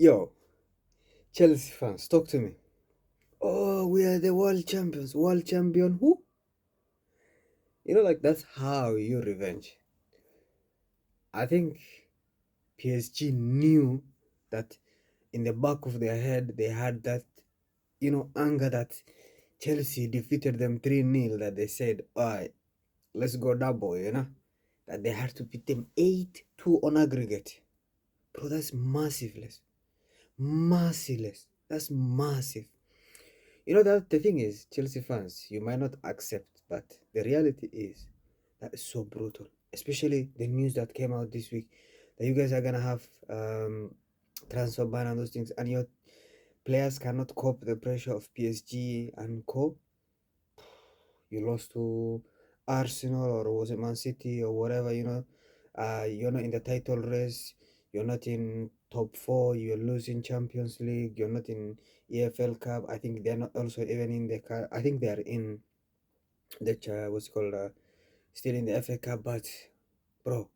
Yo, Chelsea fans, talk to me. Oh, we are the world champions. World champion who? Like that's how you revenge. I think PSG knew that in the back of their head they had that, anger that Chelsea defeated them 3-0, that they said, alright, let's go double. That they had to beat them 8-2 on aggregate. Bro, that's massiveless. Merciless. That's massive. That the thing is, Chelsea fans, you might not accept, but the reality is that is so brutal. Especially the news that came out this week that you guys are gonna have transfer ban and those things, and your players cannot cope the pressure of PSG and co. You lost to Arsenal, or was it Man City or whatever. You're not in the title race. You're not in top four. You're losing Champions League. You're not in EFL Cup. I think they're not also even in the cup. I think they are in the what's it called, still in the FA Cup. But bro,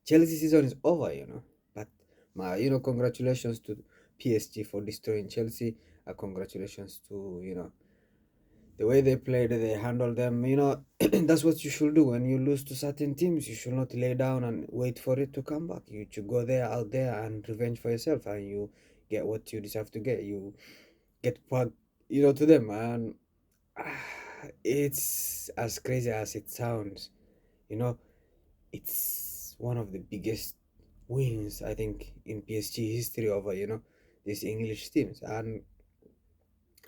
Chelsea season is over. But congratulations to PSG for destroying Chelsea. Congratulations to the way they played, they handled them. That's what you should do when you lose to certain teams. You should not lay down and wait for it to come back. You should go there, out there, and revenge for yourself, and you get what you deserve to get. You get back, to them, and it's as crazy as it sounds. You know, it's one of the biggest wins I think in PSG history over these English teams, and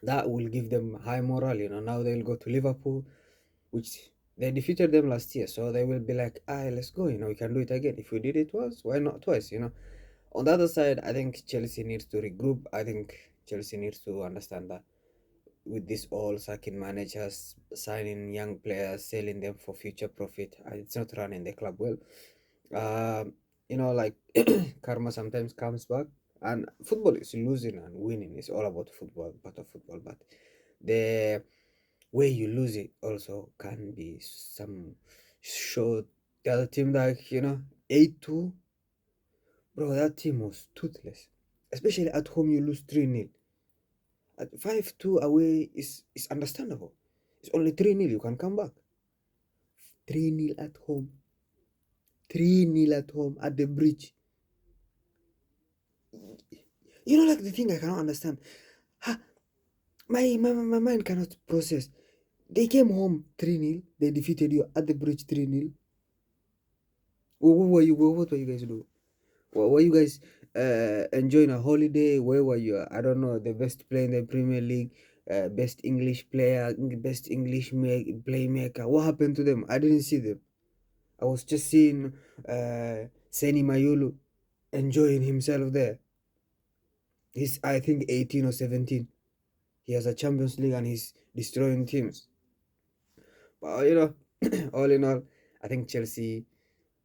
that will give them high morale. Now they'll go to Liverpool, which they defeated them last year, so they will be like, let's go. We can do it again. If we did it once, why not twice? On the other side, I think Chelsea needs to regroup. I think Chelsea needs to understand that with this all sacking managers, signing young players, selling them for future profit, it's not running the club well. Like karma sometimes comes back, and football is losing and winning. It's all about football, part of football, but the way you lose it also can be some show. The other team, like 8-2, bro, that team was toothless. Especially at home, you lose 3-0. At 5-2 away is understandable. It's only 3-0, you can come back. 3-0 at home. 3-0 at home at the bridge. Like the thing I cannot understand. Ha, my mind cannot process. They came home 3-0. They defeated you at the bridge 3-0. What were you guys doing? Were you guys enjoying a holiday? Where were you? I don't know. The best player in the Premier League, best English player, best English playmaker. What happened to them? I didn't see them. I was just seeing Seni Mayulu enjoying himself there. He's, I think, 18 or 17. He has a Champions League and he's destroying teams. But all in all, I think Chelsea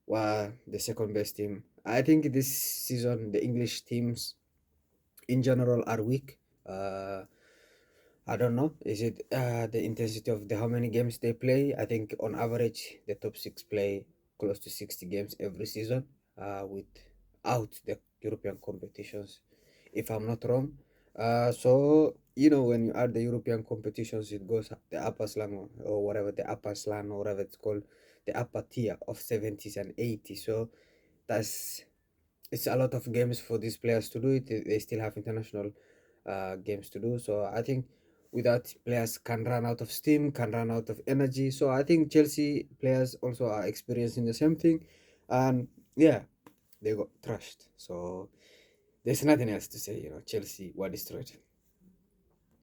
were the second best team. I think this season the English teams in general are weak. I don't know. Is it the intensity of the how many games they play? I think on average the top six play close to 60 games every season, without the European competitions, if I'm not wrong. So when you add the European competitions, it goes the upper slang, or whatever, the upper slang, or whatever it's called, the upper tier of 70s and 80s. So that's it's a lot of games for these players to do it. They still have international games to do. So I think without players can run out of steam, can run out of energy. So I think Chelsea players also are experiencing the same thing, and yeah, they got trashed. So there's nothing else to say. Chelsea were destroyed.